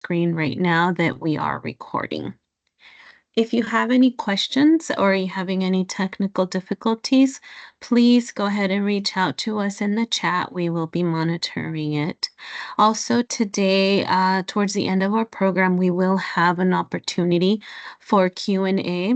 screen right now that we are recording. If you have any questions or are you having any technical difficulties, please go ahead and reach out to us in the chat. We will be monitoring it. Also today, towards the end of our program, we will have an opportunity for Q&A.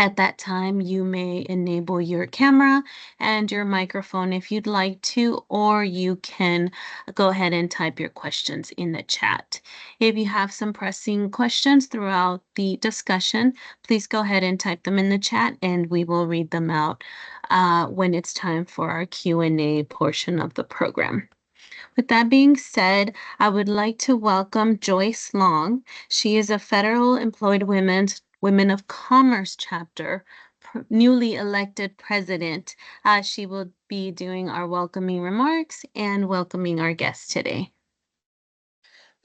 At that time, you may enable your camera and your microphone if you'd like to, or you can go ahead and type your questions in the chat. If you have some pressing questions throughout the discussion, please go ahead and type them in the chat and we will read them out when it's time for our Q&A portion of the program. With that being said, I would like to welcome Joyce Long. She is a federal employed Women of Commerce chapter, newly elected president. She will be doing our welcoming remarks and welcoming our guests today.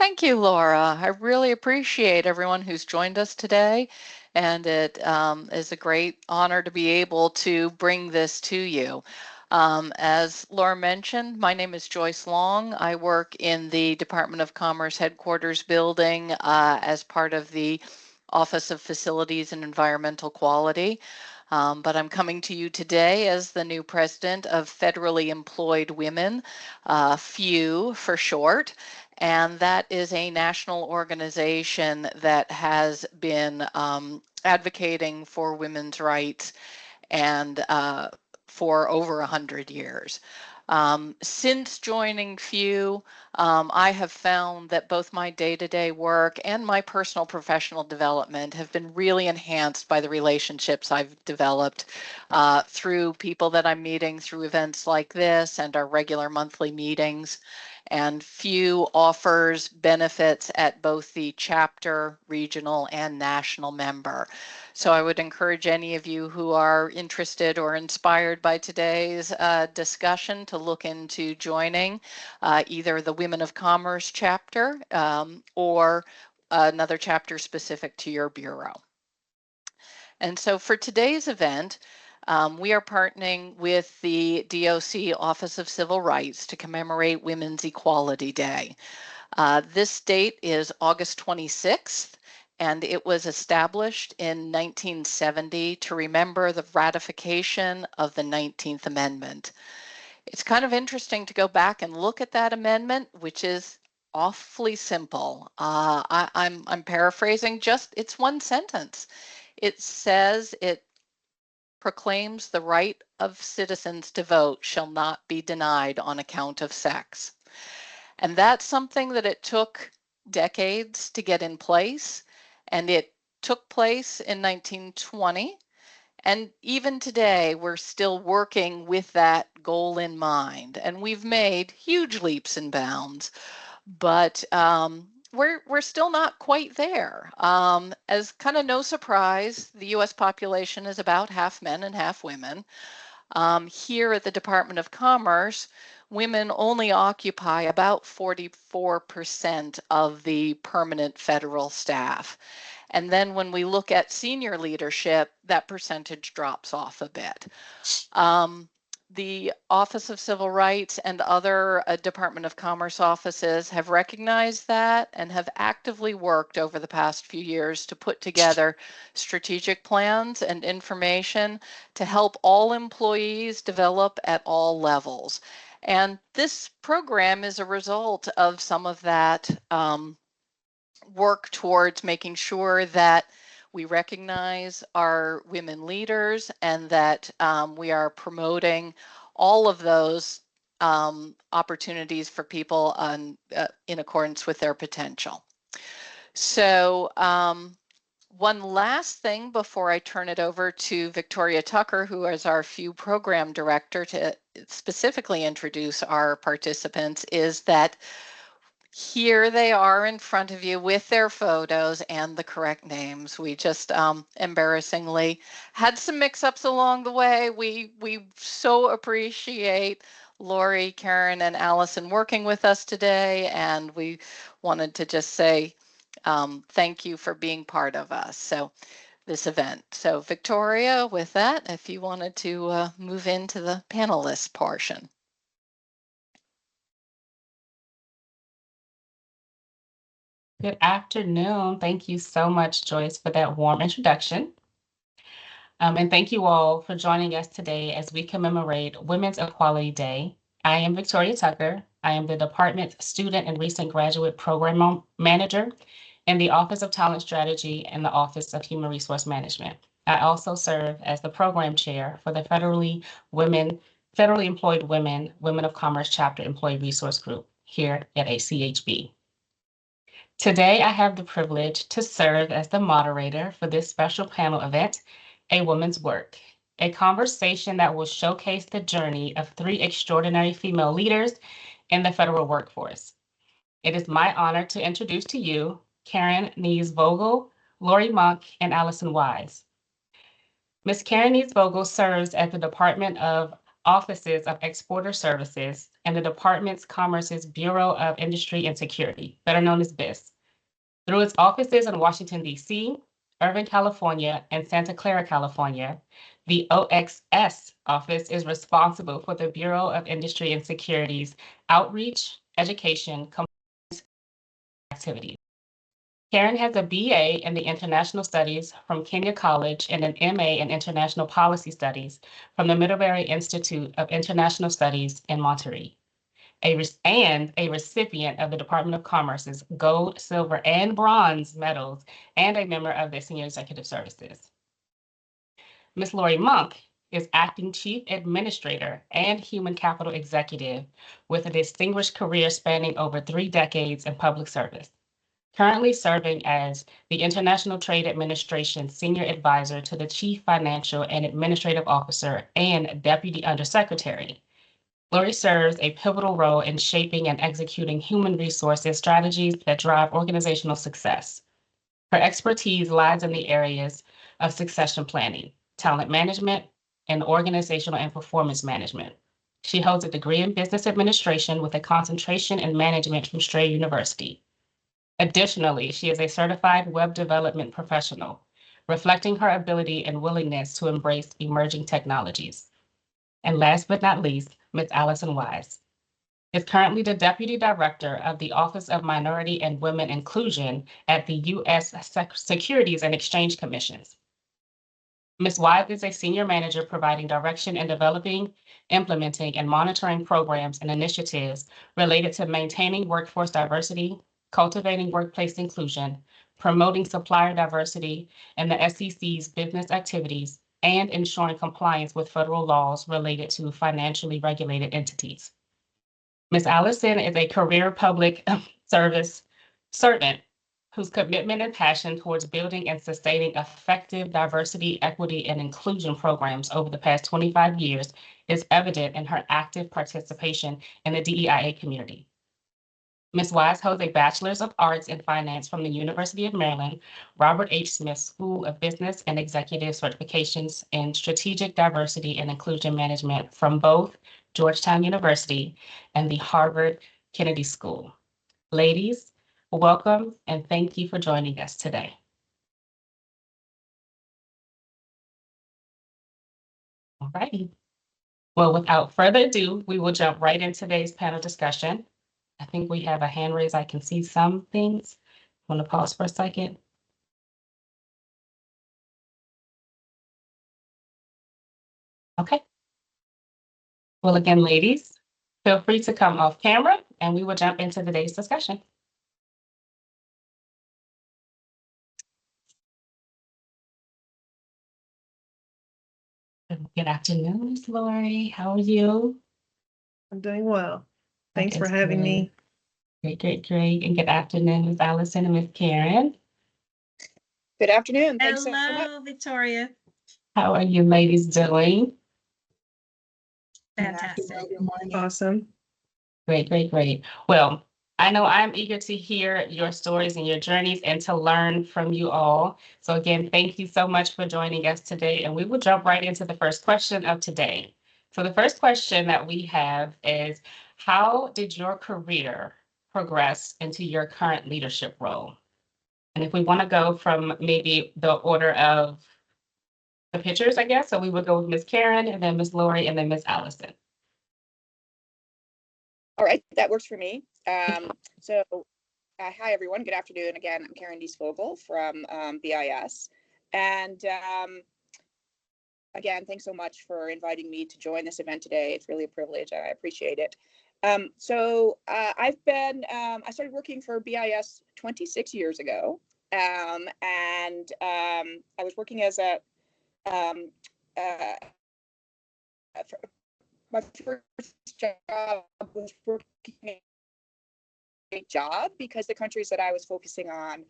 Thank you, Laura. I really appreciate everyone who's joined us today, and it is a great honor to be able to bring this to you. As Laura mentioned, my name is Joyce Long. I work in the Department of Commerce headquarters building as part of the Office of Facilities and Environmental Quality. But I'm coming to you today as the new president of Federally Employed Women, FEW for short. And that is a national organization that has been advocating for women's rights and for over 100 years. Since joining FEW, I have found that both my day-to-day work and my personal professional development have been really enhanced by the relationships I've developed through people that I'm meeting through events like this and our regular monthly meetings. And FEW offers benefits at both the chapter, regional, and national member. So I would encourage any of you who are interested or inspired by today's discussion to look into joining either the Women of Commerce chapter or another chapter specific to your bureau. And so for today's event, we are partnering with the DOC Office of Civil Rights to commemorate Women's Equality Day. This date is August 26th, and it was established in 1970 to remember the ratification of the 19th Amendment. It's kind of interesting to go back and look at that amendment, which is awfully simple. I'm paraphrasing, it's one sentence. It says it proclaims the right of citizens to vote shall not be denied on account of sex. And that's something that it took decades to get in place, and it took place in 1920. And even today, we're still working with that goal in mind. And we've made huge leaps and bounds, but we're still not quite there. As kind of no surprise, the US population is about half men and half women. Here at the Department of Commerce, women only occupy about 44% of the permanent federal staff. And then when we look at senior leadership, that percentage drops off a bit. The Office of Civil Rights and other Department of Commerce offices have recognized that and have actively worked over the past few years to put together strategic plans and information to help all employees develop at all levels. And this program is a result of some of that work towards making sure that we recognize our women leaders and that we are promoting all of those opportunities for people in accordance with their potential. So one last thing before I turn it over to Victoria Tucker, who is our FEW program director, to specifically introduce our participants, is that here they are in front of you with their photos and the correct names. We just embarrassingly had some mix-ups along the way. We so appreciate Lori, Karen, and Allison working with us today, and we wanted to just say thank you for being part of us. So this event. So Victoria, with that, if you wanted to move into the panelist portion. Good afternoon. Thank you so much, Joyce, for that warm introduction. And thank you all for joining us today as we commemorate Women's Equality Day. I am Victoria Tucker. I am the Department Student and Recent Graduate Program Manager in the Office of Talent Strategy and the Office of Human Resource Management. I also serve as the Program Chair for the Federally Employed Women of Commerce Chapter Employee Resource Group here at ACHB. Today, I have the privilege to serve as the moderator for this special panel event, A Woman's Work, a conversation that will showcase the journey of three extraordinary female leaders in the federal workforce. It is my honor to introduce to you Karen Nees-Vogel, Lori Monk, and Allison Wise. Ms. Karen Nees-Vogel serves at the Department of Offices of Exporter Services and the Department's Commerce's Bureau of Industry and Security, better known as BIS. Through its offices in Washington, D.C., Irvine, California, and Santa Clara, California, the OXS office is responsible for the Bureau of Industry and Security's outreach, education, compliance activities. Karen has a BA in the International Studies from Kenya College and an MA in International Policy Studies from the Middlebury Institute of International Studies in Monterey. And a recipient of the Department of Commerce's gold, silver, and bronze medals, and a member of the Senior Executive Services. Ms. Lori Monk is Acting Chief Administrator and Human Capital Executive with a distinguished career spanning over 3 decades in public service, currently serving as the International Trade Administration Senior Advisor to the Chief Financial and Administrative Officer and Deputy Undersecretary. Lori serves a pivotal role in shaping and executing human resources strategies that drive organizational success. Her expertise lies in the areas of succession planning, talent management, and organizational and performance management. She holds a degree in business administration with a concentration in management from Strayer University. Additionally, she is a certified web development professional, reflecting her ability and willingness to embrace emerging technologies. And last but not least, Ms. Allison Wise is currently the Deputy Director of the Office of Minority and Women Inclusion at the U.S. Securities and Exchange Commissions. Ms. Wise is a Senior Manager providing direction in developing, implementing, and monitoring programs and initiatives related to maintaining workforce diversity, cultivating workplace inclusion, promoting supplier diversity, and the SEC's business activities, and ensuring compliance with federal laws related to financially regulated entities. Ms. Allison is a career public service servant whose commitment and passion towards building and sustaining effective diversity, equity, and inclusion programs over the past 25 years is evident in her active participation in the DEIA community. Ms. Wise holds a Bachelor's of Arts in Finance from the University of Maryland, Robert H. Smith School of Business and Executive Certifications in Strategic Diversity and Inclusion Management from both Georgetown University and the Harvard Kennedy School. Ladies, welcome and thank you for joining us today. All righty. Well, without further ado, we will jump right into today's panel discussion. I think we have a hand raised. I can see some things. Want to pause for a second? Okay. Well, again, ladies, feel free to come off camera and we will jump into today's discussion. Good afternoon, Ms. Lori. How are you? I'm doing well. Thanks for is having me. Great, great, great. And good afternoon, Ms. Allison and Ms. Karen. Good afternoon. Thanks so much. Hello, Victoria. How are you ladies doing? Fantastic. Awesome. Great, great, great. Well, I know I'm eager to hear your stories and your journeys and to learn from you all. So again, thank you so much for joining us today. And we will jump right into the first question of today. So the first question that we have is, how did your career progress into your current leadership role? And if we want to go from maybe the order of the pictures, I guess. So we would go with Ms. Karen and then Ms. Lori and then Ms. Allison. All right, that works for me. So Hi, everyone. Good afternoon. Again, I'm Karen Diesvogel from BIS. And again, thanks so much for inviting me to join this event today. It's really a privilege and I appreciate it. I started working for BIS 26 years ago. I was working as my first job was working job because the countries that I was focusing on,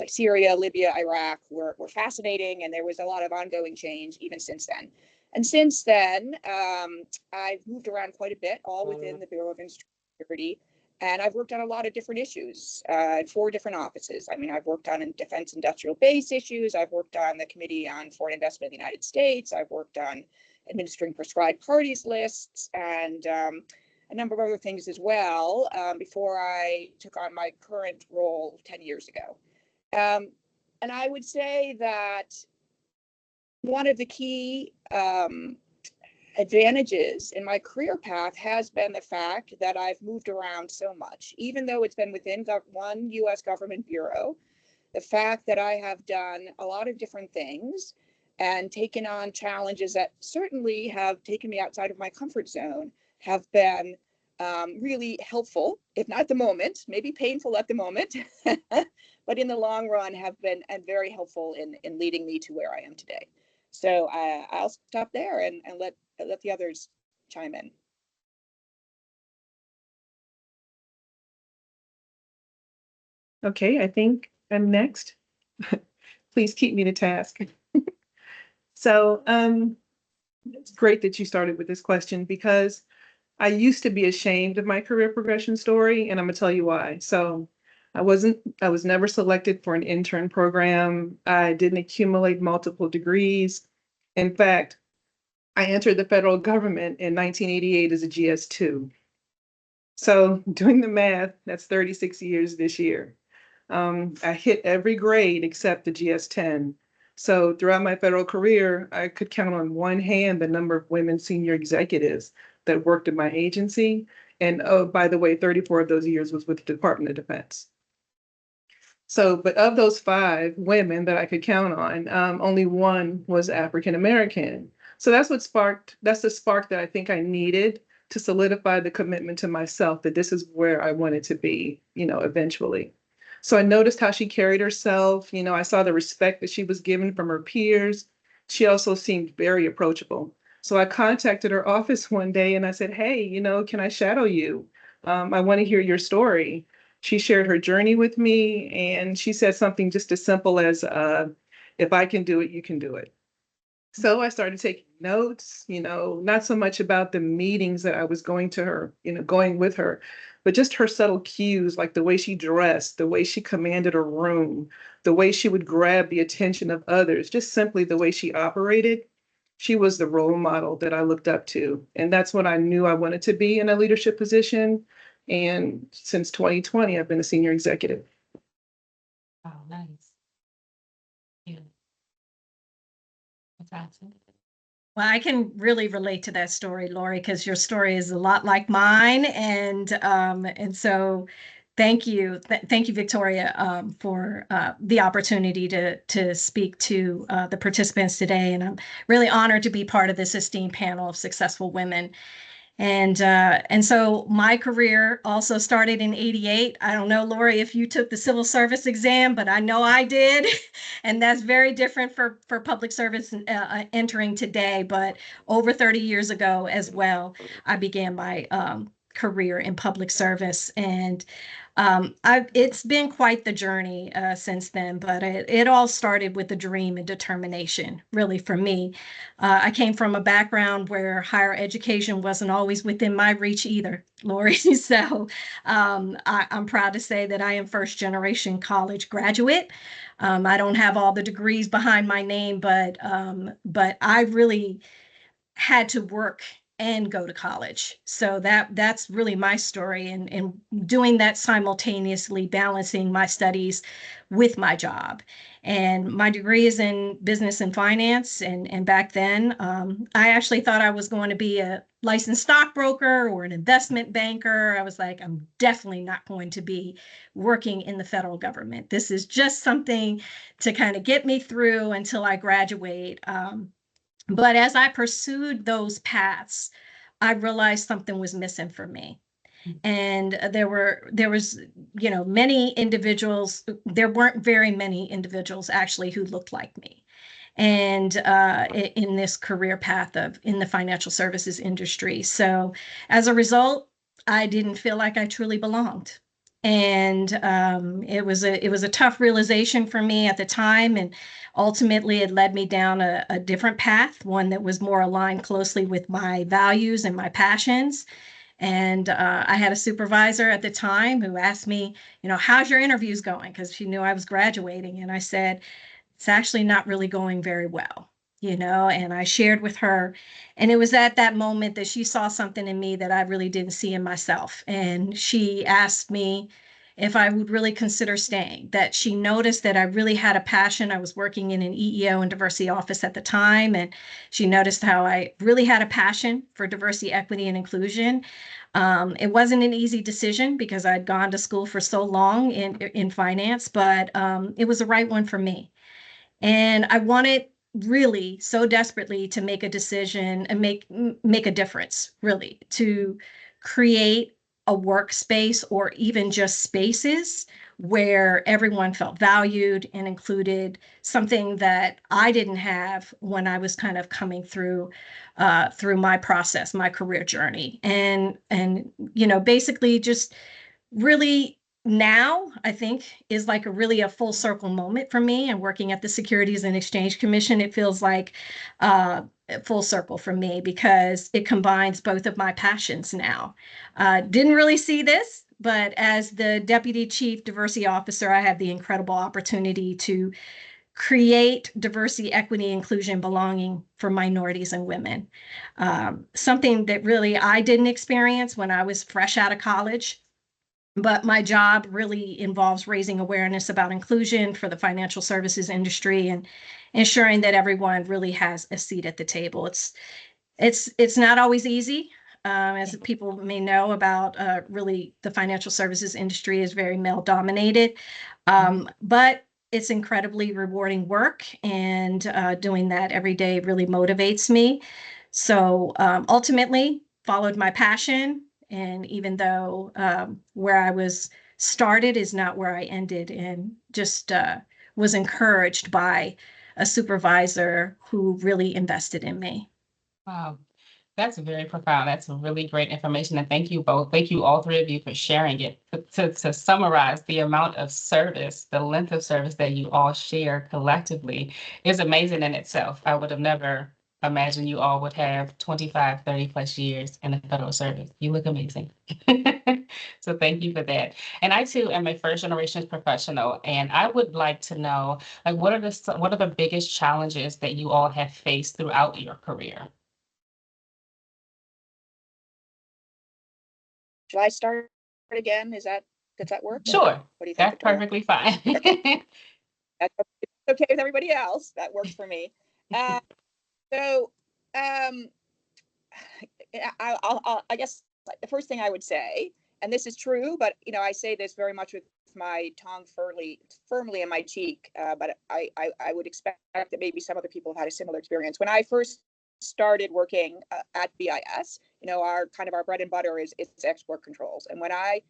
like Syria, Libya, Iraq, were fascinating, and there was a lot of ongoing change even since then. And since then, I've moved around quite a bit, all within the Bureau of Industry and Security, and I've worked on a lot of different issues in 4 different offices. I mean, I've worked on defense industrial base issues. I've worked on the Committee on Foreign Investment in the United States. I've worked on administering prescribed parties lists and a number of other things as well before I took on my current role 10 years ago. And I would say that one of the key advantages in my career path has been the fact that I've moved around so much, even though it's been within one US government bureau. The fact that I have done a lot of different things and taken on challenges that certainly have taken me outside of my comfort zone have been really helpful, if not at the moment, maybe painful at the moment, but in the long run have been very helpful in leading me to where I am today. So I'll stop there and let the others chime in. Okay, I think I'm next. Please keep me to task. So it's great that you started with this question because I used to be ashamed of my career progression story, and I'm gonna tell you why. So I was never selected for an intern program. I didn't accumulate multiple degrees. In fact, I entered the federal government in 1988 as a GS2. So doing the math, that's 36 years this year. I hit every grade except the GS10. So throughout my federal career, I could count on one hand the number of women senior executives that worked at my agency. And oh, by the way, 34 of those years was with the Department of Defense. So, but of those 5 women that I could count on, only one was African American. So that's the spark that I think I needed to solidify the commitment to myself that this is where I wanted to be, eventually. So I noticed how she carried herself. I saw the respect that she was given from her peers. She also seemed very approachable. So I contacted her office one day and I said, hey, can I shadow you? I want to hear your story. She shared her journey with me, and she said something just as simple as, if I can do it, you can do it. So I started taking notes, not so much about the meetings that I was going to her, going with her, but just her subtle cues, like the way she dressed, the way she commanded a room, the way she would grab the attention of others, just simply the way she operated. She was the role model that I looked up to. And that's what I knew I wanted to be in a leadership position. And since 2020, I've been a senior executive. Oh, nice. Yeah. That's awesome. Well, I can really relate to that story, Lori, because your story is a lot like mine, and so thank you, thank you, Victoria, for the opportunity to speak to the participants today, and I'm really honored to be part of this esteemed panel of successful women. And so my career also started in '88. I don't know, Lori, if you took the civil service exam, but I know I did. And that's very different for public service entering today. But over 30 years ago as well, I began my career in public service. And it's been quite the journey since then, but it all started with a dream and determination, really, for me. I came from a background where higher education wasn't always within my reach either, Lori. So I'm proud to say that I am first generation college graduate. I don't have all the degrees behind my name, but I really had to work and go to college. So that's really my story, and doing that simultaneously, balancing my studies with my job. And my degree is in business and finance. And back then, I actually thought I was going to be licensed stockbroker or an investment banker. I was like, I'm definitely not going to be working in the federal government. This is just something to kind of get me through until I graduate. But as I pursued those paths, I realized something was missing for me. And there was, many individuals. There weren't very many individuals actually who looked like me, and in this career path in the financial services industry. So as a result, I didn't feel like I truly belonged. And it was a tough realization for me at the time, and ultimately it led me down a different path, one that was more aligned closely with my values and my passions. And I had a supervisor at the time who asked me, how's your interviews going? Because she knew I was graduating. And I said, it's actually not really going very well, and I shared with her. And it was at that moment that she saw something in me that I really didn't see in myself. And she asked me if I would really consider staying, that she noticed that I really had a passion. I was working in an EEO and diversity office at the time. And she noticed how I really had a passion for diversity, equity, and inclusion. It wasn't an easy decision because I'd gone to school for so long in finance, but it was the right one for me. And I wanted really so desperately to make a decision and make a difference, really, to create a workspace or even just spaces where everyone felt valued and included, something that I didn't have when I was kind of coming through my process, my career journey. And basically just really now I think is like a full circle moment for me. And working at the Securities and Exchange Commission, it feels like full circle for me because it combines both of my passions now. Didn't really see this, but as the Deputy Chief Diversity Officer, I have the incredible opportunity to create diversity, equity, inclusion, belonging for minorities and women. Something that really I didn't experience when I was fresh out of college. But my job really involves raising awareness about inclusion for the financial services industry and ensuring that everyone really has a seat at the table. It's not always easy, as people may know about really the financial services industry is very male dominated, but it's incredibly rewarding work, and doing that every day really motivates me. So ultimately, followed my passion, and even though where I was started is not where I ended, and just was encouraged by a supervisor who really invested in me. Wow. That's very profound. That's really great information. And thank you both. Thank you, all three of you, for sharing it. To summarize, the amount of service, the length of service that you all share collectively is amazing in itself. I would have never imagined you all would have 25, 30 plus years in the federal service. You look amazing. So thank you for that. And I too am a first generation professional, and I would like to know, like, what are the biggest challenges that you all have faced throughout your career? Should I start again? Does that work? Sure, What do you think, that's Victoria? perfectly fine. That's okay with everybody else. That works for me. So um, I guess the first thing I would say, and this is true, but I say this very much with my tongue firmly in my cheek. But I would expect that maybe some other people have had a similar experience. When I first started working at BIS, our bread and butter is export controls. And when I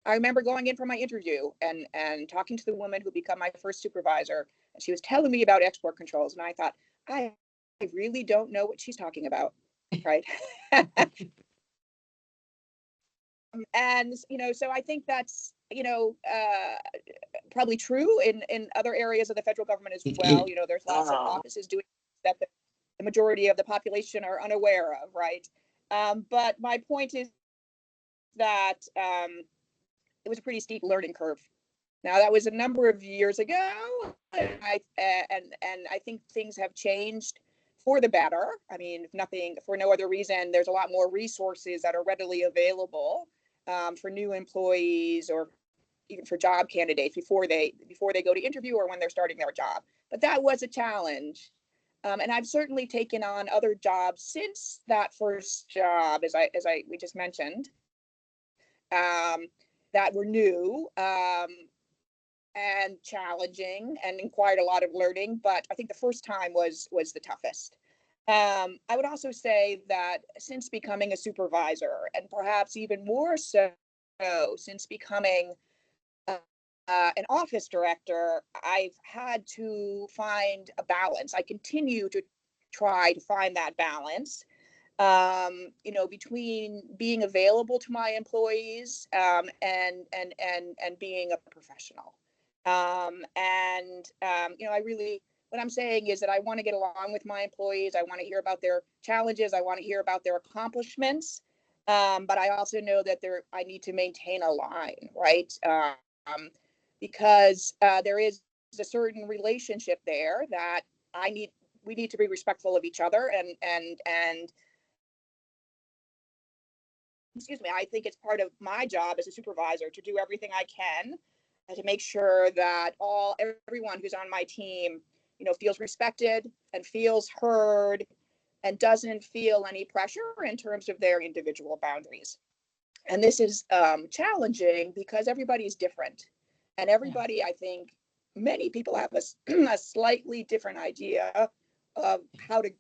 remember going in for my interview and talking to the woman who became my first supervisor, and she was telling me about export controls, and I thought, I really don't know what she's talking about, right? And so I think that's probably true in other areas of the federal government as well. There's lots of offices doing that the majority of the population are unaware of, right? But my point is that it was a pretty steep learning curve. Now that was a number of years ago, and I think things have changed for the better. I mean, if nothing, for no other reason, there's a lot more resources that are readily available for new employees or even for job candidates before they go to interview or when they're starting their job. But that was a challenge. And I've certainly taken on other jobs since that first job, we just mentioned, that were new and challenging and required a lot of learning. But I think the first time was the toughest. I would also say that since becoming a supervisor, and perhaps even more so since becoming an office director, I've had to find a balance. I continue to try to find that balance, between being available to my employees, and being a professional. I really, what I'm saying is that I want to get along with my employees. I want to hear about their challenges. I want to hear about their accomplishments. But I also know that I need to maintain a line, right? Because there is a certain relationship there that we need to be respectful of each other, and excuse me, I think it's part of my job as a supervisor to do everything I can to make sure that everyone who's on my team, feels respected and feels heard and doesn't feel any pressure in terms of their individual boundaries. And this is challenging because everybody's different, and everybody, I think, many people have a slightly different idea of how to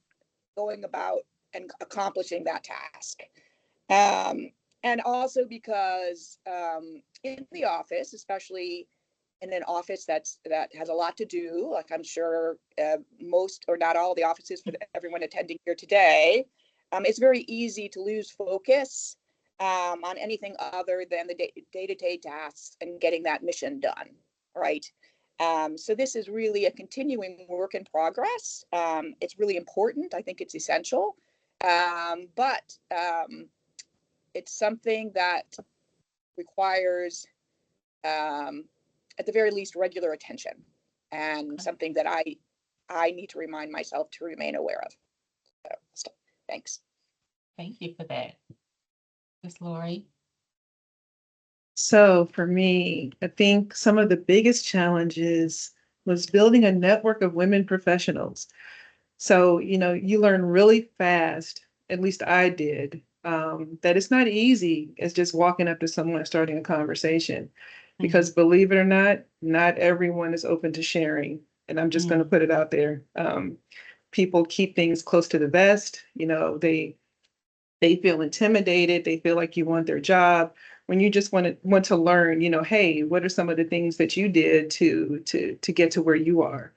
going about and accomplishing that task. And also because in the office, especially in an office that has a lot to do, like I'm sure most or not all the offices for everyone attending here today, it's very easy to lose focus on anything other than the day-to-day tasks and getting that mission done, right? So this is really a continuing work in progress. It's really important. I think it's essential. But it's something that requires, at the very least, regular attention, and something that I need to remind myself to remain aware of. So thanks. Thank you for that. Ms. Lori? So for me, I think some of the biggest challenges was building a network of women professionals. So, you learn really fast, at least I did, that it's not easy as just walking up to someone and starting a conversation. Because believe it or not everyone is open to sharing. And I'm just going to put it out there. People keep things close to the vest. They feel intimidated. They feel like you want their job when you just want to learn, hey, what are some of the things that you did to get to where you are?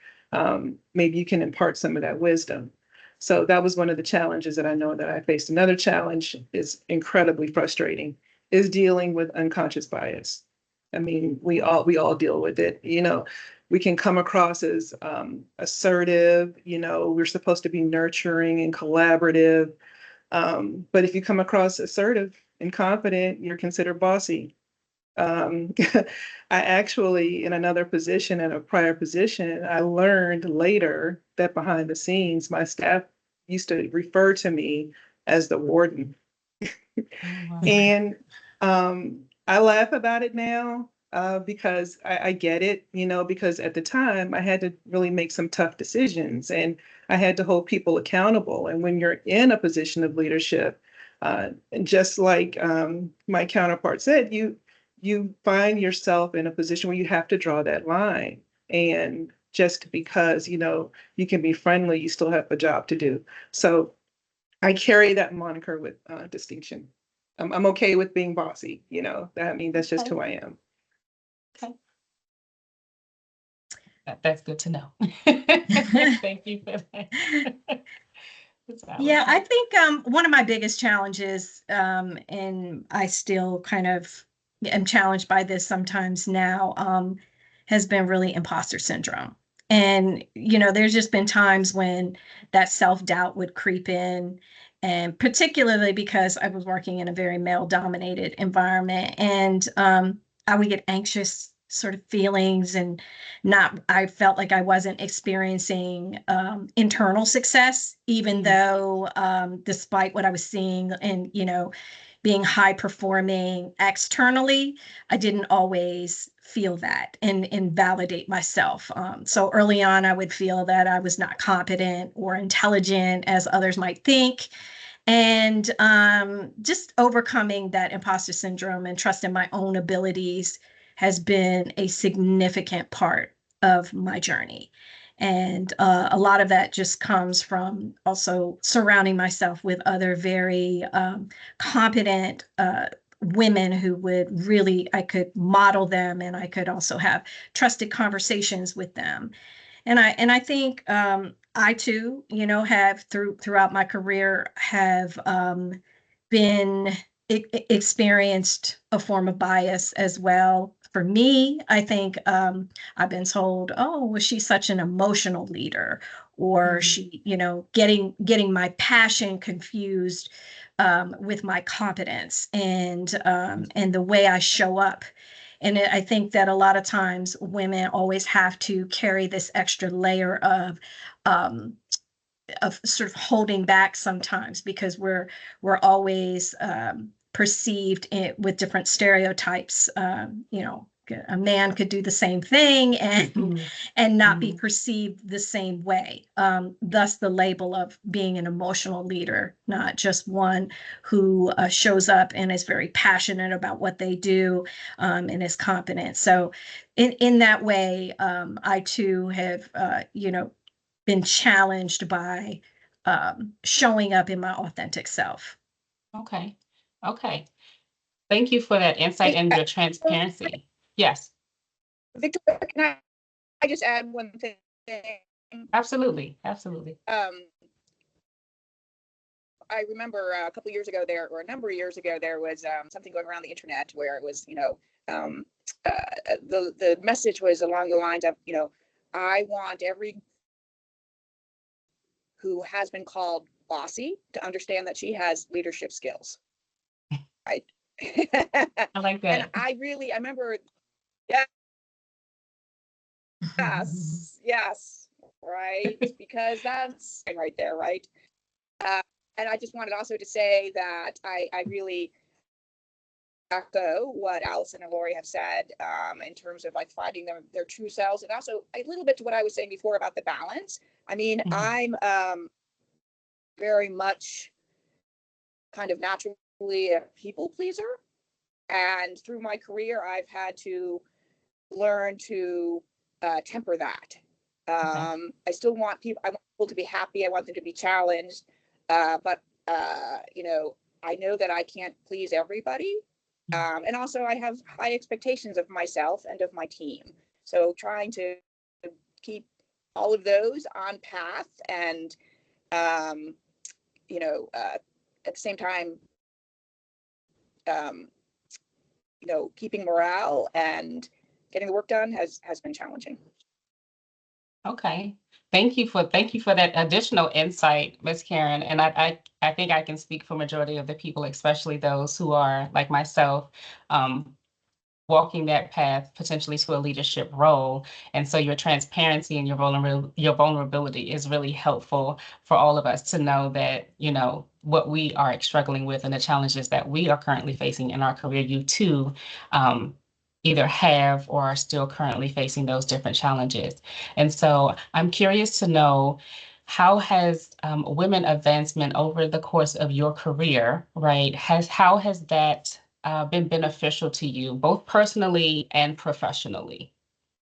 Maybe you can impart some of that wisdom. So that was one of the challenges that I know that I faced. Another challenge is incredibly frustrating, is dealing with unconscious bias. I mean, we all deal with it. We can come across as assertive. We're supposed to be nurturing and collaborative. But if you come across assertive and confident, you're considered bossy. I actually, in another position, in a prior position, I learned later that behind the scenes, my staff used to refer to me as the warden. And I laugh about it now because I get it, because at the time I had to really make some tough decisions and I had to hold people accountable. And when you're in a position of leadership, and just like my counterpart said, you find yourself in a position where you have to draw that line. And just because, you can be friendly, you still have a job to do. So I carry that moniker with distinction. I'm okay with being bossy, that's just who I am. Okay. That's good to know. Thank you for that. Yeah, I think one of my biggest challenges, and I still kind of am challenged by this sometimes now, has been really imposter syndrome. And, there's just been times when that self-doubt would creep in, and particularly because I was working in a very male-dominated environment, and I would get anxious sort of feelings, and I felt like I wasn't experiencing internal success, even though despite what I was seeing and, being high performing externally, I didn't always feel that and validate myself. So early on, I would feel that I was not competent or intelligent as others might think. And just overcoming that imposter syndrome and trusting my own abilities has been a significant part of my journey. And a lot of that just comes from also surrounding myself with other very competent women who would really, I could model them, and I could also have trusted conversations with them. And I think I too, have throughout my career have been experienced a form of bias as well. For me, I think I've been told, "Oh, was she such an emotional leader?" Or she, getting my passion confused with my competence and the way I show up. And I think that a lot of times women always have to carry this extra layer um, of sort of holding back sometimes because we're always perceived with different stereotypes. A man could do the same thing and not be perceived the same way. Thus, the label of being an emotional leader, not just one who shows up and is very passionate about what they do and is competent. So, in that way, I too have, been challenged by showing up in my authentic self. Okay. Okay. Thank you for that insight and your transparency. Yes, Victoria, can I just add one thing? absolutely. Absolutely. I remember a couple of years ago or a number of years ago, there was something going around the internet where it was, the message was along the lines of, I want every who has been called bossy to understand that she has leadership skills. Right. I like And that. I remember, yes, right, because that's right there, right. And I just wanted also to say that I really echo what Allison and Lori have said in terms of like finding their true selves, and also a little bit to what I was saying before about the balance. I mean, I'm very much kind of naturally a people pleaser, and through my career, I've had to learn to temper that. I still want people. I want people to be happy. I want them to be challenged, but I know that I can't please everybody. And also, I have high expectations of myself and of my team. So trying to keep all of those on path and, at the same time, um, keeping morale and getting the work done has been challenging. Okay. Thank you for that additional insight, Ms. Karen. And I think I can speak for majority of the people, especially those who are like myself, walking that path potentially to a leadership role. And so your transparency and your vulnerability is really helpful for all of us to know that, what we are struggling with and the challenges that we are currently facing in our career. You too either have or are still currently facing those different challenges. And so I'm curious to know, how has women advancement over the course of your career, right? How has that been beneficial to you, both personally and professionally,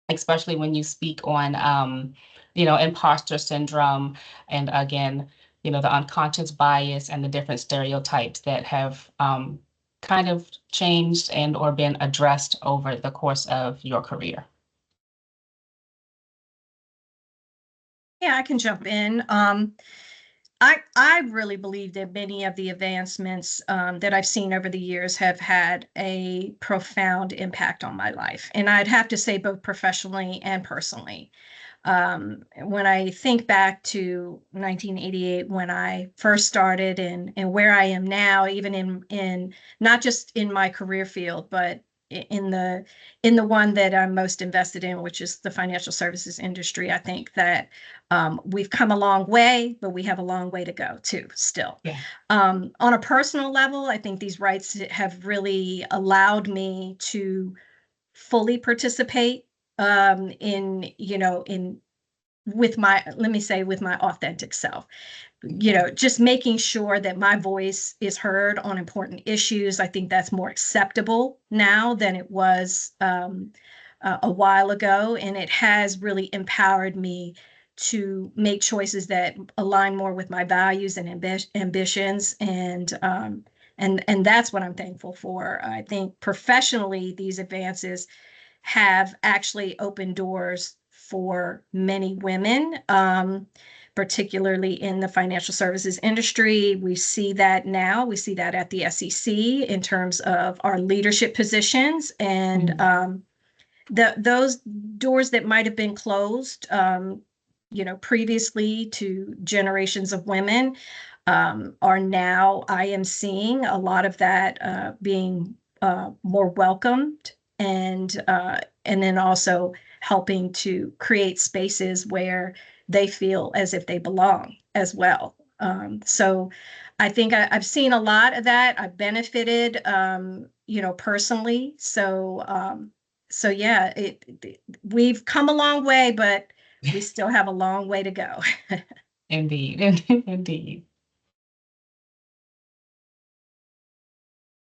especially when you speak on, imposter syndrome, and again, the unconscious bias and the different stereotypes that have kind of changed and or been addressed over the course of your career? Yeah, I can jump in. I really believe that many of the advancements that I've seen over the years have had a profound impact on my life. And I'd have to say both professionally and personally. When I think back to 1988, when I first started and where I am now, even in not just in my career field, but in the one that I'm most invested in, which is the financial services industry, I think that we've come a long way, but we have a long way to go too, still. Yeah. On a personal level, I think these rights have really allowed me to fully participate in, with my, let me say, with my authentic self. Just making sure that my voice is heard on important issues. I think that's more acceptable now than it was a while ago. And it has really empowered me to make choices that align more with my values and ambitions. And that's what I'm thankful for. I think professionally, these advances have actually opened doors for many women, particularly in the financial services industry. We see that now. We see that at the SEC in terms of our leadership positions. And those doors that might have been closed, previously to generations of women, are now, I am seeing a lot of that being more welcomed, and then also helping to create spaces where they feel as if they belong as well. So I think I've seen a lot of that. I've benefited, personally. So yeah, we've come a long way, but we still have a long way to go. Indeed, indeed.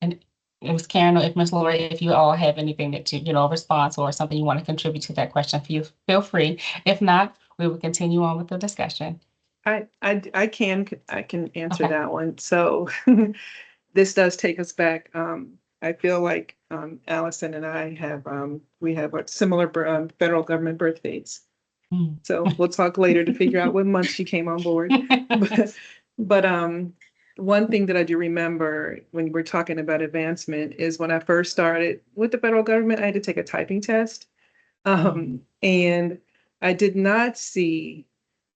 And it was Karen or if Miss Laura, if you all have anything that response or something you want to contribute to that question, feel free. If not, we will continue on with the discussion. I can answer Okay. that one. So this does take us back. I feel like Allison and I have we have a similar federal government birth dates. So we'll talk later to figure out what month she came on board. But one thing that I do remember when we're talking about advancement is when I first started with the federal government, I had to take a typing test. And I did not see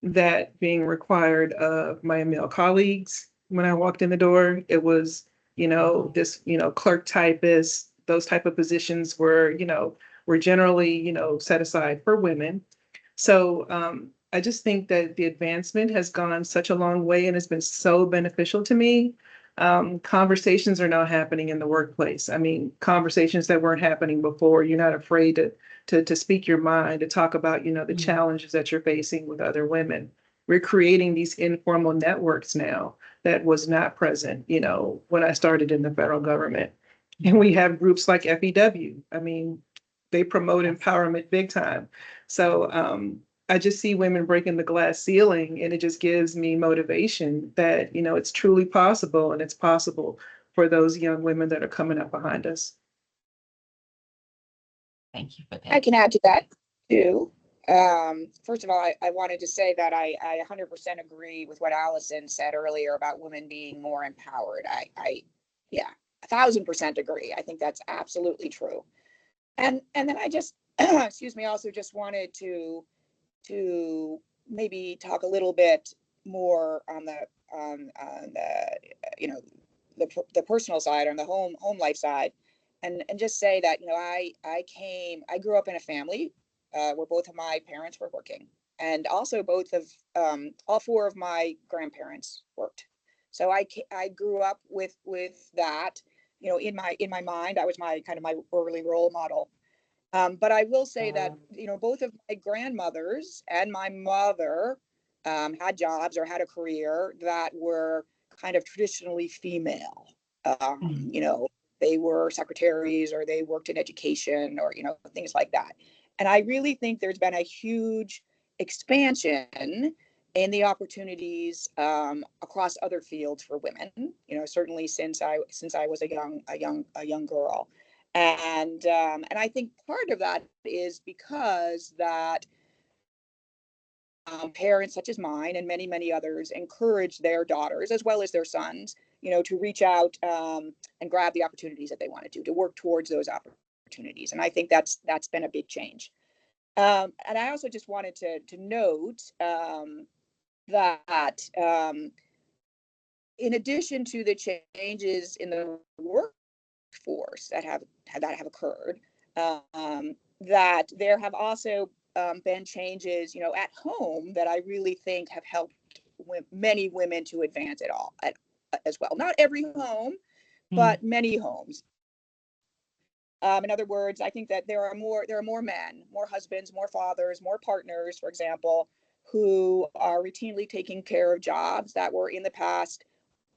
that being required of my male colleagues when I walked in the door. It was, this, clerk typist, those type of positions were generally, set aside for women. So I just think that the advancement has gone such a long way and has been so beneficial to me. Conversations are now happening in the workplace. I mean, conversations that weren't happening before. You're not afraid to speak your mind, to talk about, the challenges that you're facing with other women. We're creating these informal networks now that was not present, when I started in the federal government. And we have groups like FEW. I mean, they promote empowerment big time. So I just see women breaking the glass ceiling, and it just gives me motivation that, it's truly possible, and it's possible for those young women that are coming up behind us. Thank you for that. I can add to that too. First of all, I wanted to say that I 100% agree with what Allison said earlier about women being more empowered. Yeah, 1,000% agree. I think that's absolutely true. And then I just, excuse me, also just wanted to maybe talk a little bit more on the the personal side, on the home life side, and just say that I grew up in a family where both of my parents were working, and also all four of my grandparents worked. So I grew up with that, in my mind. I was my kind of my early role model. But I will say that, both of my grandmothers and my mother had jobs or had a career that were kind of traditionally female. They were secretaries, or they worked in education, or, things like that. And I really think there's been a huge expansion in the opportunities across other fields for women, certainly since I was a young girl. And I think part of that is because that parents such as mine and many others encourage their daughters as well as their sons, to reach out and grab the opportunities that they want to work towards those opportunities. And I think that's been a big change. And I also just wanted to note that in addition to the changes in the workforce that have occurred, that there have also been changes, at home, that I really think have helped many women to advance as well. Not every home, but many homes. In other words, I think that there are more men, more husbands, more fathers, more partners, for example, who are routinely taking care of jobs that were in the past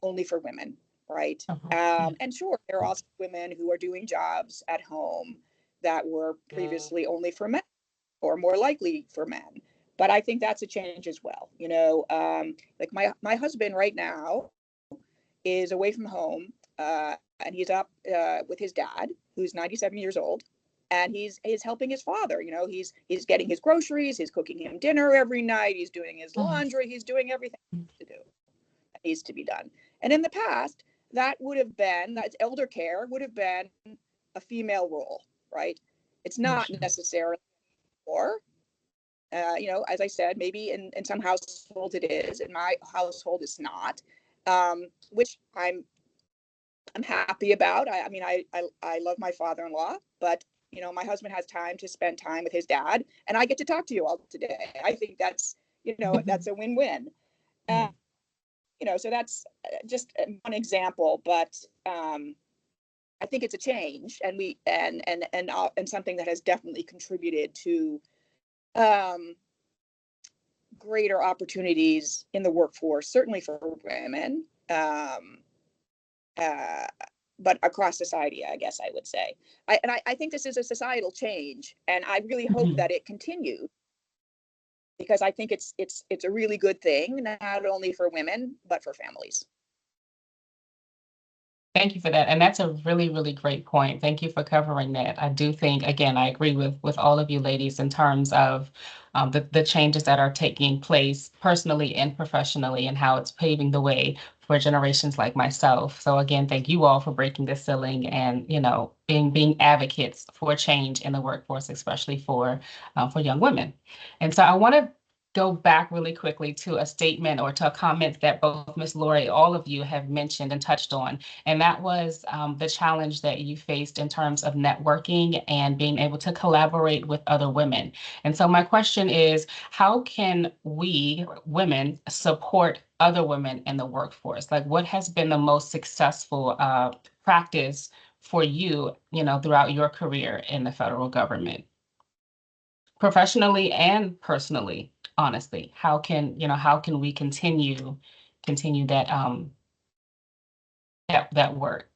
only for women, right? And sure, there are also women who are doing jobs at home that were previously only for men or more likely for men. But I think that's a change as well. Like my husband right now is away from home, and he's up with his dad, who's 97 years old, and he's helping his father. He's getting his groceries, he's cooking him dinner every night, he's doing his laundry, he's doing everything to do that needs to be done. And in the past, that elder care would have been a female role, right? It's not necessarily more. As I said, maybe in some households it is. In my household, it's not, which I'm happy about. I love my father-in-law, but my husband has time to spend time with his dad, and I get to talk to you all today. I think that's that's a win-win. So that's just one example, but I think it's a change, and something that has definitely contributed to greater opportunities in the workforce, certainly for women, but across society, I guess I would say. I think this is a societal change, and I really hope that it continues, because I think it's a really good thing, not only for women but for families. Thank you for that. And that's a really, really great point. Thank you for covering that. I do think, again, I agree with all of you ladies in terms of the changes that are taking place personally and professionally, and how it's paving the way for generations like myself. So again, thank you all for breaking the ceiling and, being advocates for change in the workforce, especially for young women. And so I want to go back really quickly to a statement or to a comment that both Ms. Lori, all of you have mentioned and touched on. And that was the challenge that you faced in terms of networking and being able to collaborate with other women. And so my question is, how can we, women, support other women in the workforce? Like, what has been the most successful practice for you, throughout your career in the federal government? Professionally and personally, honestly, how can we continue that that work?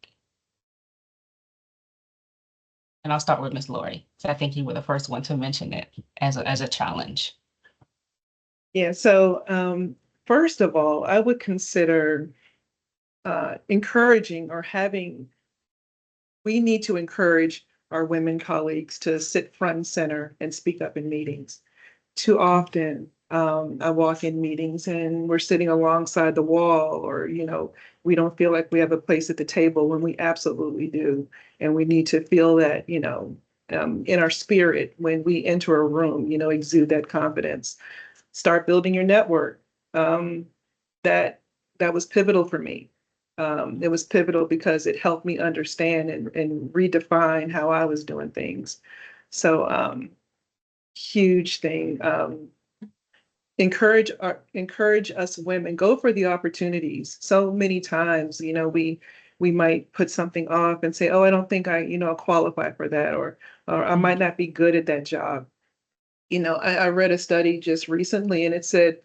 And I'll start with Ms. Lori. So I think you were the first one to mention it as a challenge. Yeah. So first of all, I would consider encouraging or having. We need to encourage our women colleagues to sit front and center and speak up in meetings. Too often, I walk in meetings and we're sitting alongside the wall, or, we don't feel like we have a place at the table when we absolutely do. And we need to feel that, in our spirit when we enter a room, exude that confidence. Start building your network. That was pivotal for me. It was pivotal because it helped me understand and redefine how I was doing things. So huge thing. Encourage us women, go for the opportunities. So many times, we might put something off and say, oh, I don't think I'll qualify for that, or I might not be good at that job. I read a study just recently, and it said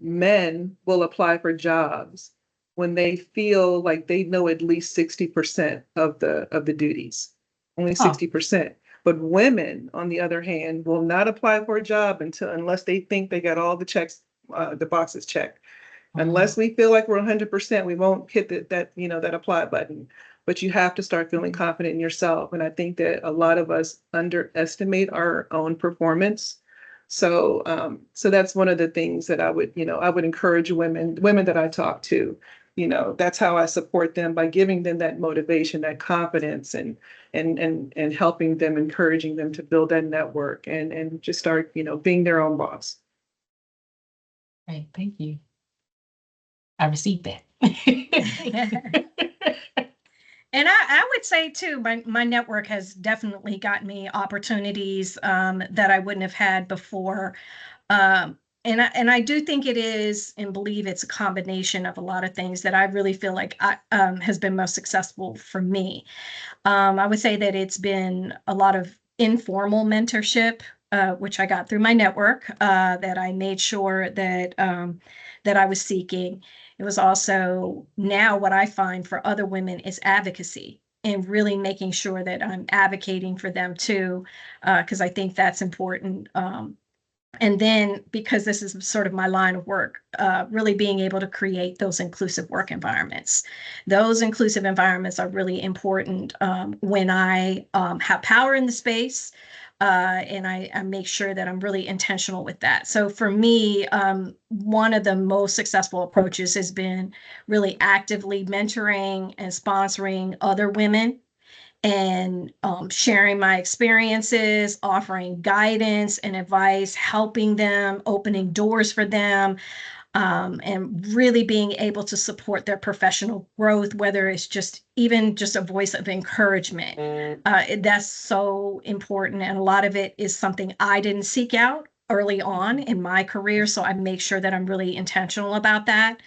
men will apply for jobs when they feel like they know at least 60% of the duties, only 60%. But women, on the other hand, will not apply for a job unless they think they got all the boxes checked. Unless we feel like we're 100%, we won't hit that apply button. But you have to start feeling confident in yourself. And I think that a lot of us underestimate our own performance. So that's one of the things that I would encourage women that I talk to. That's how I support them, by giving them that motivation, that confidence, and helping them, encouraging them to build that network and just start, being their own boss. Right. Thank you. I received that. And I would say too, my network has definitely gotten me opportunities that I wouldn't have had before. I do think it is and believe it's a combination of a lot of things that I really feel like has been most successful for me. I would say that it's been a lot of informal mentorship, which I got through my network, that I made sure that I was seeking. It was also now what I find for other women is advocacy and really making sure that I'm advocating for them too, because I think that's important. And then because this is sort of my line of work, really being able to create those inclusive work environments. Those inclusive environments are really important when I have power in the space, and I make sure that I'm really intentional with that. So for me, one of the most successful approaches has been really actively mentoring and sponsoring other women and sharing my experiences, offering guidance and advice, helping them, opening doors for them, and really being able to support their professional growth, whether it's just even just a voice of encouragement. That's so important. And a lot of it is something I didn't seek out early on in my career. So I make sure that I'm really intentional about that.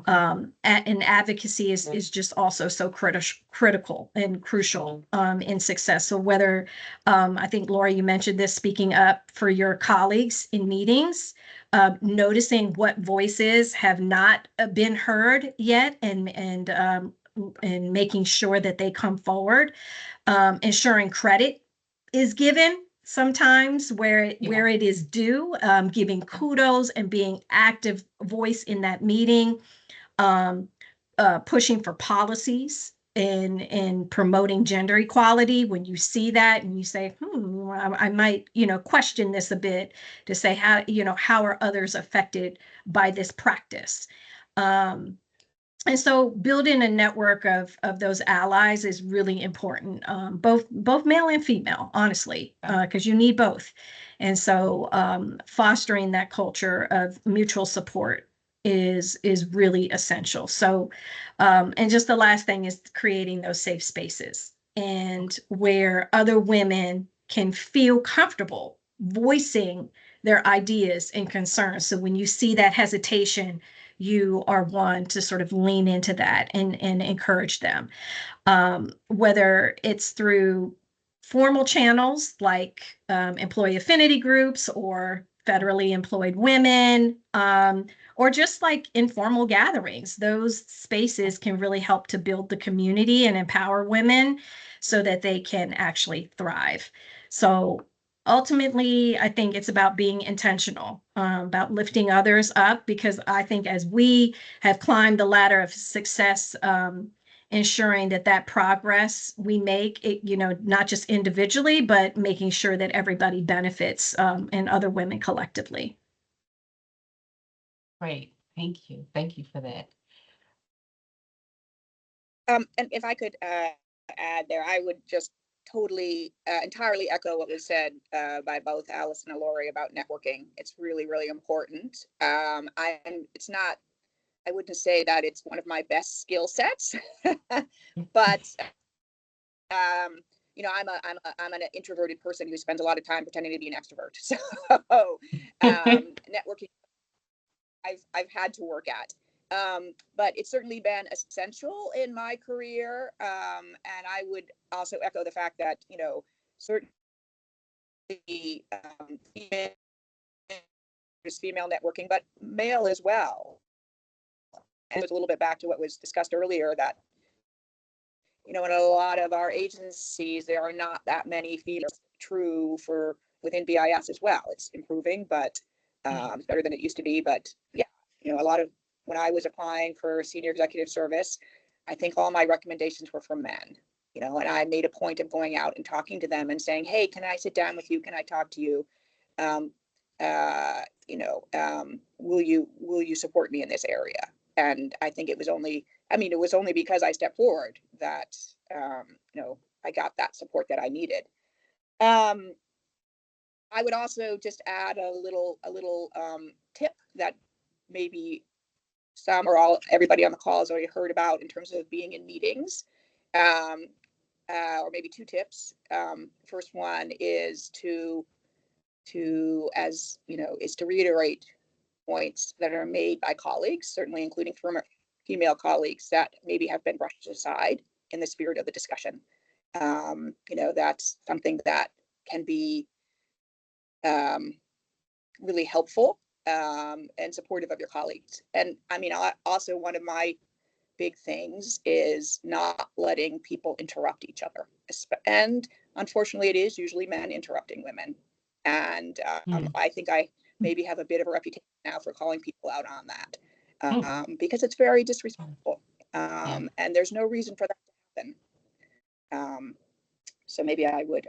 And advocacy is just also so critical and crucial in success. So whether I think Laura, you mentioned this, speaking up for your colleagues in meetings, noticing what voices have not been heard yet, and making sure that they come forward, ensuring credit is given sometimes where it is due, giving kudos and being active voice in that meeting, um, pushing for policies and promoting gender equality. When you see that and you say, I might, question this a bit, to say how are others affected by this practice? And so building a network of those allies is really important, both male and female, honestly, because you need both. And so fostering that culture of mutual support is really essential. So and just the last thing is creating those safe spaces, and where other women can feel comfortable voicing their ideas and concerns. So when you see that hesitation, you are one to sort of lean into that and encourage them. Whether it's through formal channels like employee affinity groups or federally employed women, or just like informal gatherings. Those spaces can really help to build the community and empower women so that they can actually thrive. So ultimately, I think it's about being intentional, about lifting others up, because I think as we have climbed the ladder of success, ensuring that progress we make, it, not just individually, but making sure that everybody benefits, and other women collectively. Great. Thank you. Thank you for that. And if I could add there, I would just totally, entirely echo what was said by both Alice and Lori about networking. It's really, really important. It's not, I wouldn't say that it's one of my best skill sets, but I'm an introverted person who spends a lot of time pretending to be an extrovert. So networking, I've had to work at. But it's certainly been essential in my career. And I would also echo the fact that, certainly female networking, but male as well. And it was a little bit back to what was discussed earlier, that, in a lot of our agencies, there are not that many females. True for within BIS as well. It's improving, but it's better than it used to be. But yeah, a lot of, when I was applying for senior executive service, I think all my recommendations were from men, and I made a point of going out and talking to them and saying, hey, can I sit down with you? Can I talk to you? Will you support me in this area? And I think it was only because I stepped forward that, I got that support that I needed. I would also just add a little tip that maybe some or everybody on the call has already heard about, in terms of being in meetings, or maybe two tips. First one is to reiterate points that are made by colleagues, certainly including female colleagues, that maybe have been brushed aside in the spirit of the discussion. That's something that can be really helpful and supportive of your colleagues. And I mean, also one of my big things is not letting people interrupt each other. And unfortunately, it is usually men interrupting women. And I think I maybe have a bit of a reputation now for calling people out on that because it's very disrespectful. And there's no reason for that to happen. So maybe I would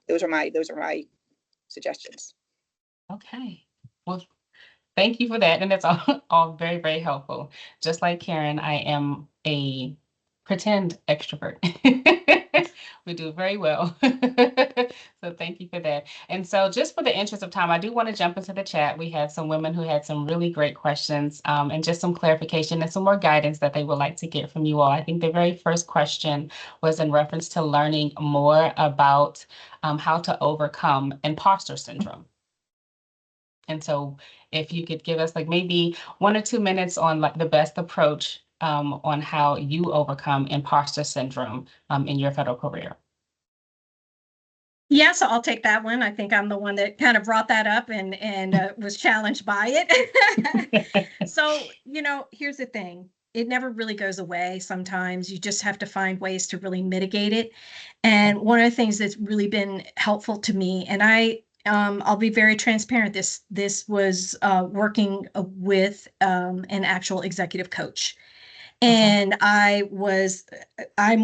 those are my suggestions. Okay. Well, thank you for that. And that's all very, very helpful. Just like Karen, I am a pretend extrovert. We do very well. So thank you for that. And so just for the interest of time, I do want to jump into the chat. We had some women who had some really great questions and just some clarification and some more guidance that they would like to get from you all. I think the very first question was in reference to learning more about how to overcome imposter syndrome. And so if you could give us like maybe 1 or 2 minutes on like the best approach on how you overcome imposter syndrome in your federal career. Yeah, so I'll take that one. I think I'm the one that kind of brought that up and was challenged by it. So, here's the thing. It never really goes away. Sometimes you just have to find ways to really mitigate it. And one of the things that's really been helpful to me, and I'll be very transparent. This was working with an actual executive coach. And I'm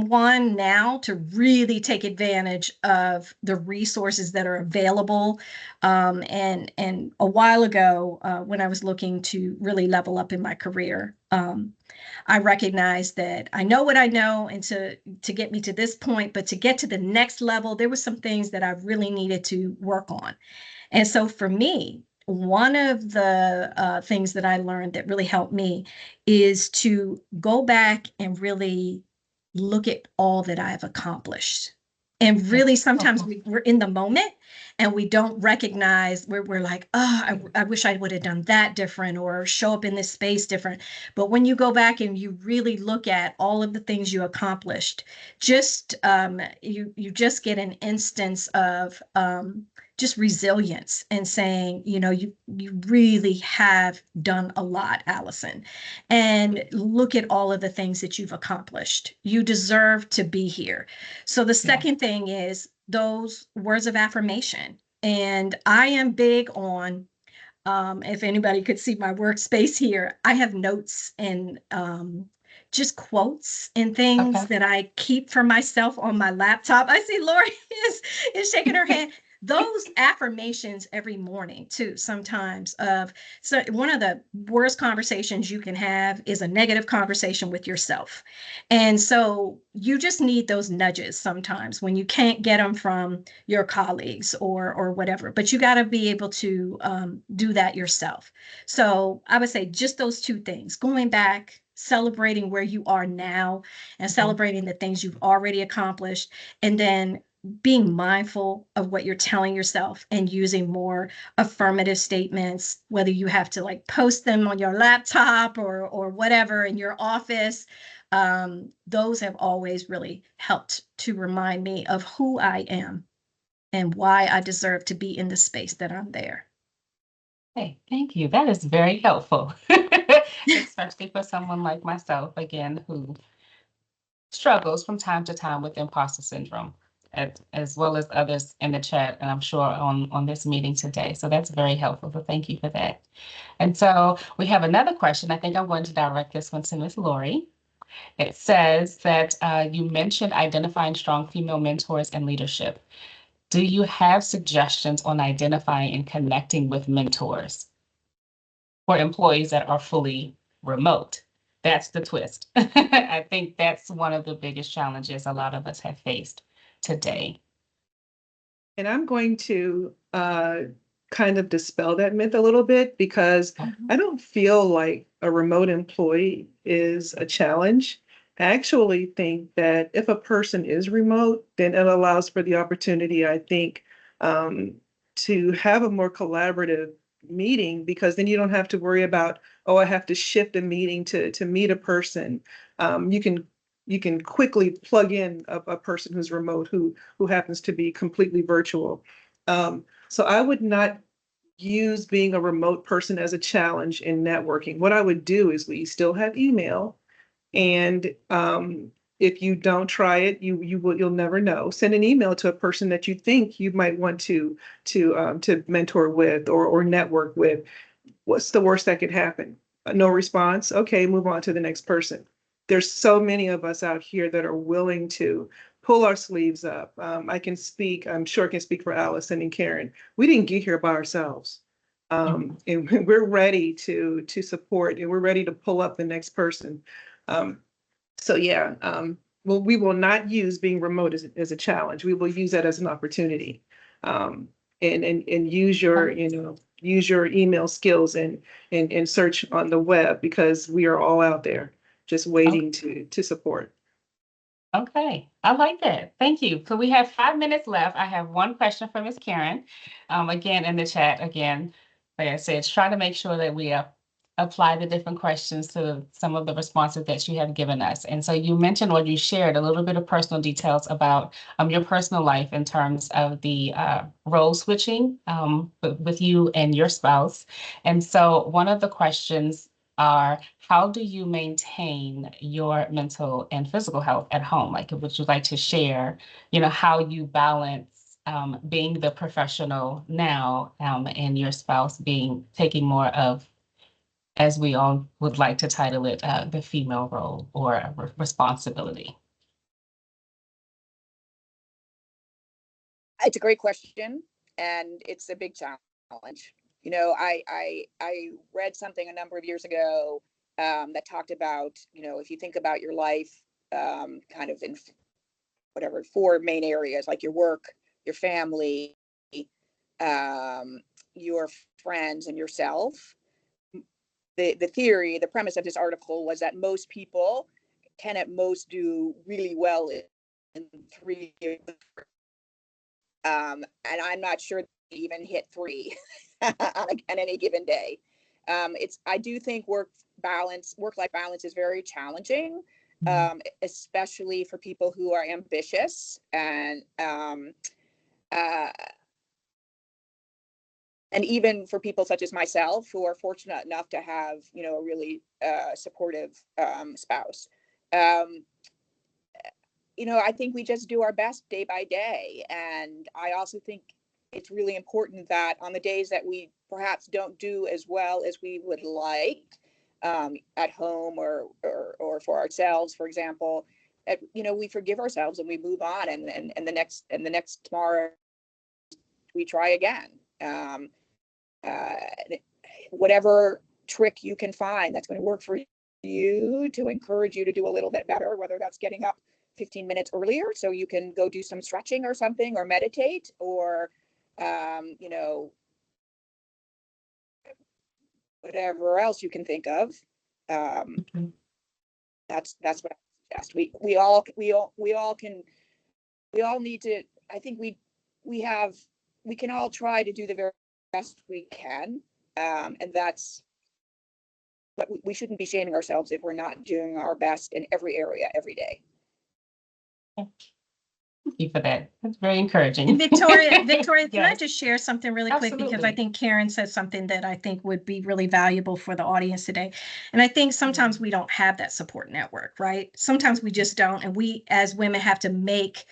one now to really take advantage of the resources that are available. And a while ago, when I was looking to really level up in my career, I recognized that I know what I know, and to get me to this point, but to get to the next level, there were some things that I really needed to work on. And so for me, one of the things that I learned that really helped me is to go back and really look at all that I've accomplished. And really, sometimes we're in the moment and we don't recognize where we're like, oh, I wish I would have done that different or show up in this space different. But when you go back and you really look at all of the things you accomplished, just you just get an instance of just resilience and saying, you really have done a lot, Allison. And look at all of the things that you've accomplished. You deserve to be here. So the second thing is those words of affirmation. And I am big on, if anybody could see my workspace here, I have notes and just quotes and things that I keep for myself on my laptop. I see Lori is shaking her head. Those affirmations every morning too, sometimes so one of the worst conversations you can have is a negative conversation with yourself. And so you just need those nudges sometimes when you can't get them from your colleagues or whatever, but you got to be able to do that yourself. So I would say just those two things, going back, celebrating where you are now and celebrating the things you've already accomplished, and then being mindful of what you're telling yourself and using more affirmative statements, whether you have to like post them on your laptop or whatever in your office. Those have always really helped to remind me of who I am and why I deserve to be in the space that I'm there. Hey, thank you. That is very helpful, especially for someone like myself, again, who struggles from time to time with imposter syndrome, as well as others in the chat, and I'm sure on this meeting today. So that's very helpful. So thank you for that. And so we have another question. I think I'm going to direct this one to Ms. Lori. It says that you mentioned identifying strong female mentors and leadership. Do you have suggestions on identifying and connecting with mentors for employees that are fully remote? That's the twist. I think that's one of the biggest challenges a lot of us have faced today. And I'm going to kind of dispel that myth a little bit because I don't feel like a remote employee is a challenge. I actually think that if a person is remote, then it allows for the opportunity, I think, to have a more collaborative meeting, because then you don't have to worry about, oh, I have to shift a meeting to meet a person. You can quickly plug in a person who's remote who happens to be completely virtual. So I would not use being a remote person as a challenge in networking. What I would do is we still have email, and if you don't try it, you'll never know. Send an email to a person that you think you might want to mentor with or network with. What's the worst that could happen? No response. Okay, move on to the next person. There's so many of us out here that are willing to pull our sleeves up. I'm sure I can speak for Allison and Karen. We didn't get here by ourselves. And we're ready to support, and we're ready to pull up the next person. Um, so yeah, well, we will not use being remote as a challenge. We will use that as an opportunity. And use your, use your email skills and search on the web, because we are all out there just waiting to support. Okay, I like that. Thank you. So we have 5 minutes left. I have one question for Ms. Karen. Again, in the chat, again, like I said, try to make sure that we apply the different questions to some of the responses that you have given us. And so you mentioned, or you shared a little bit of personal details about your personal life in terms of the role switching with you and your spouse. And so one of the questions are, how do you maintain your mental and physical health at home? Like, would you like to share, how you balance being the professional now and your spouse taking more of, as we all would like to title it, the female role or responsibility? It's a great question, and it's a big challenge. I read something a number of years ago that talked about, if you think about your life kind of in whatever 4 main areas, like your work, your family, your friends, and yourself. The premise of this article was that most people can at most do really well in 3 and I'm not sure they even hit 3 on any given day. I do think work-life balance is very challenging, especially for people who are ambitious and even for people such as myself who are fortunate enough to have, a really supportive spouse. I think we just do our best day by day. And I also think it's really important that on the days that we perhaps don't do as well as we would like at home or for ourselves, for example, that, we forgive ourselves and we move on, and the next tomorrow we try again. Whatever trick you can find that's going to work for you to encourage you to do a little bit better, whether that's getting up 15 minutes earlier so you can go do some stretching or something, or meditate, or whatever else you can think of. That's what I suggest. We all need to. I think we can all try to do the very best we can, and that's. But we shouldn't be shaming ourselves if we're not doing our best in every area every day. Thank you for that. That's very encouraging. And Victoria, can Yes. I just share something really quick? Absolutely. Because I think Karen said something that I think would be really valuable for the audience today. And I think sometimes we don't have that support network, right? Sometimes we just don't. And we as women have to make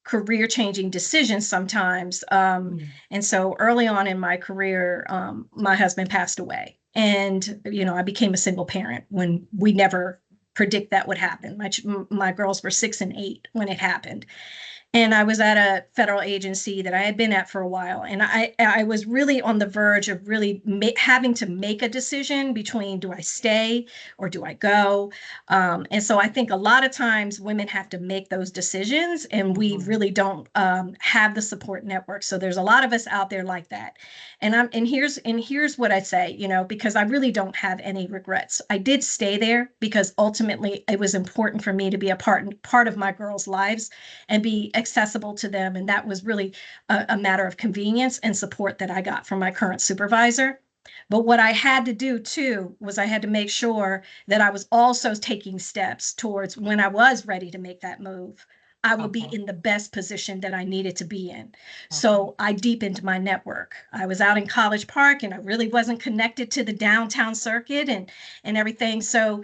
career changing decisions sometimes. And so early on in my career, my husband passed away. And, I became a single parent when we never predict that would happen. My girls were 6 and 8 when it happened. And I was at a federal agency that I had been at for a while. And I was really on the verge of really having to make a decision between, do I stay or do I go? And so I think a lot of times women have to make those decisions, and we really don't have the support network. So there's a lot of us out there like that. And here's what I say, because I really don't have any regrets. I did stay there because ultimately it was important for me to be a part of my girls' lives and be accessible to them. And that was really a matter of convenience and support that I got from my current supervisor. But what I had to do too was I had to make sure that I was also taking steps towards when I was ready to make that move, I would be in the best position that I needed to be in. So I deepened my network. I was out in College Park and I really wasn't connected to the downtown circuit and everything. So,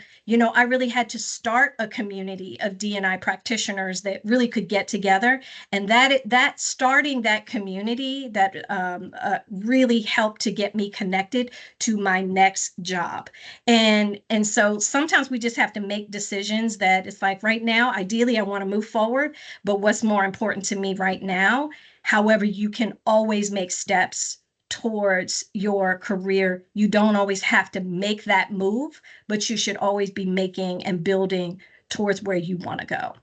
I really had to start a community of D&I practitioners that really could get together. And that starting that community that really helped to get me connected to my next job. And so sometimes we just have to make decisions that it's like right now, ideally, I want to move forward, but what's more important to me right now? However, you can always make steps towards your career. You don't always have to make that move, but you should always be making and building towards where you want to go.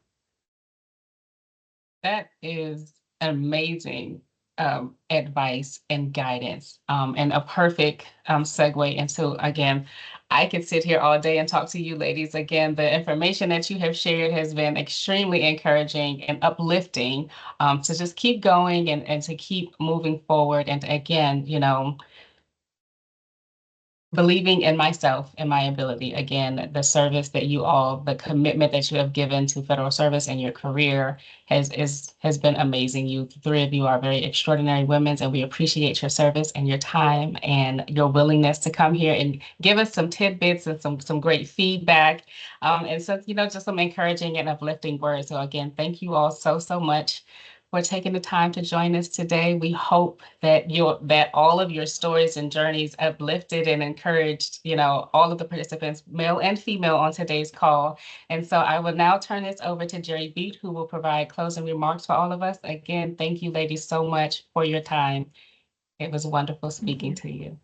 That is amazing advice and guidance, and a perfect segue into, again, I could sit here all day and talk to you ladies. Again, the information that you have shared has been extremely encouraging and uplifting, to just keep going and to keep moving forward. And again, believing in myself and my ability. Again, the service that the commitment that you have given to federal service and your career has been amazing. You three of you are very extraordinary women, and we appreciate your service and your time and your willingness to come here and give us some tidbits and some great feedback. And so, just some encouraging and uplifting words. So again, thank you all so much for taking the time to join us today. We hope that all of your stories and journeys uplifted and encouraged, all of the participants, male and female, on today's call. And so I will now turn this over to Jerry Beat, who will provide closing remarks for all of us. Again, thank you, ladies, so much for your time. It was wonderful speaking to you.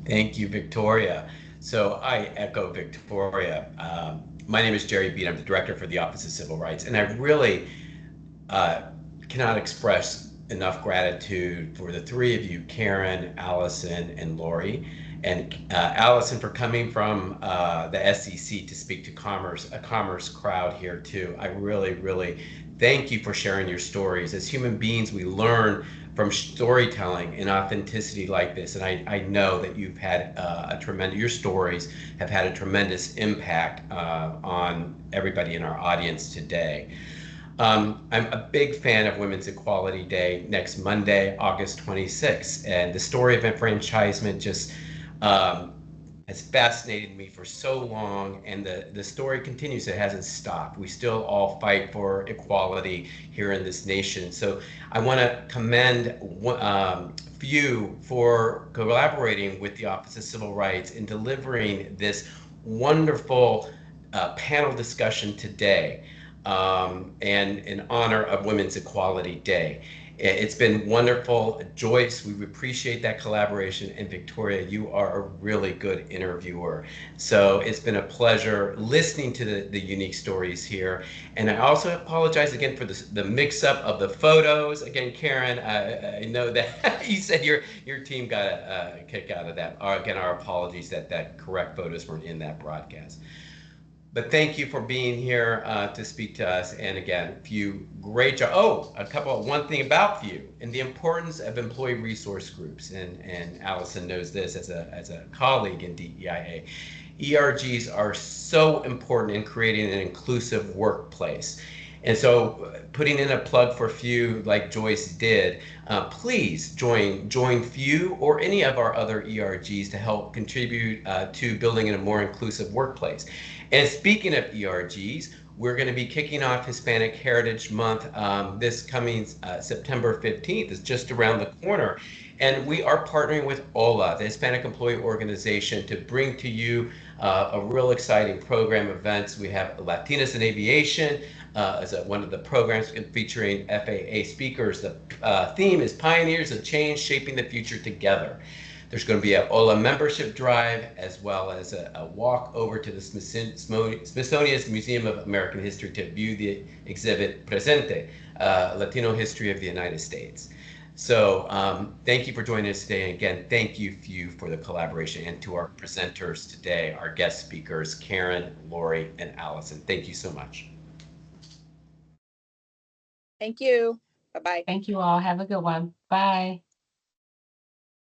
Thank you, Victoria. So I echo Victoria. My name is Jerry Beat. I'm the director for the Office of Civil Rights, and I really cannot express enough gratitude for the three of you, Karen, Allison, and Lori. And Allison, for coming from the SEC to speak to a commerce crowd here too. I really thank you for sharing your stories. As human beings, we learn from storytelling and authenticity like this. And I know that you've had your stories have had a tremendous impact on everybody in our audience today. I'm a big fan of Women's Equality Day next Monday, August 26th. And the story of enfranchisement just has fascinated me for so long. And the story continues. It hasn't stopped. We still all fight for equality here in this nation. So I want to commend you for collaborating with the Office of Civil Rights in delivering this wonderful panel discussion today. And in honor of Women's Equality Day. It's been wonderful. Joyce, we appreciate that collaboration. And Victoria, you are a really good interviewer. So it's been a pleasure listening to the unique stories here. And I also apologize again for the mix-up of the photos. Again, Karen, I know that you said your team got a kick out of that. Again, our apologies that correct photos weren't in that broadcast. But thank you for being here to speak to us. And again, Few, great job. Oh, one thing about Few and the importance of employee resource groups. And Allison knows this as a colleague in DEIA. ERGs are so important in creating an inclusive workplace. And so putting in a plug for Few like Joyce did, please join Few or any of our other ERGs to help contribute to building a more inclusive workplace. And speaking of ERGs, we're going to be kicking off Hispanic Heritage Month this coming September 15th. It's just around the corner. And we are partnering with OLA, the Hispanic Employee Organization, to bring to you a real exciting program events. We have Latinas in Aviation as one of the programs featuring FAA speakers. The theme is Pioneers of Change, Shaping the Future Together. There's going to be an OLA membership drive, as well as a walk over to the Smithsonian's Museum of American History to view the exhibit Presente, Latino History of the United States. So thank you for joining us today. And again, thank you, Few, for the collaboration, and to our presenters today, our guest speakers, Karen, Lori, and Allison. Thank you so much. Thank you. Bye-bye. Thank you all. Have a good one. Bye.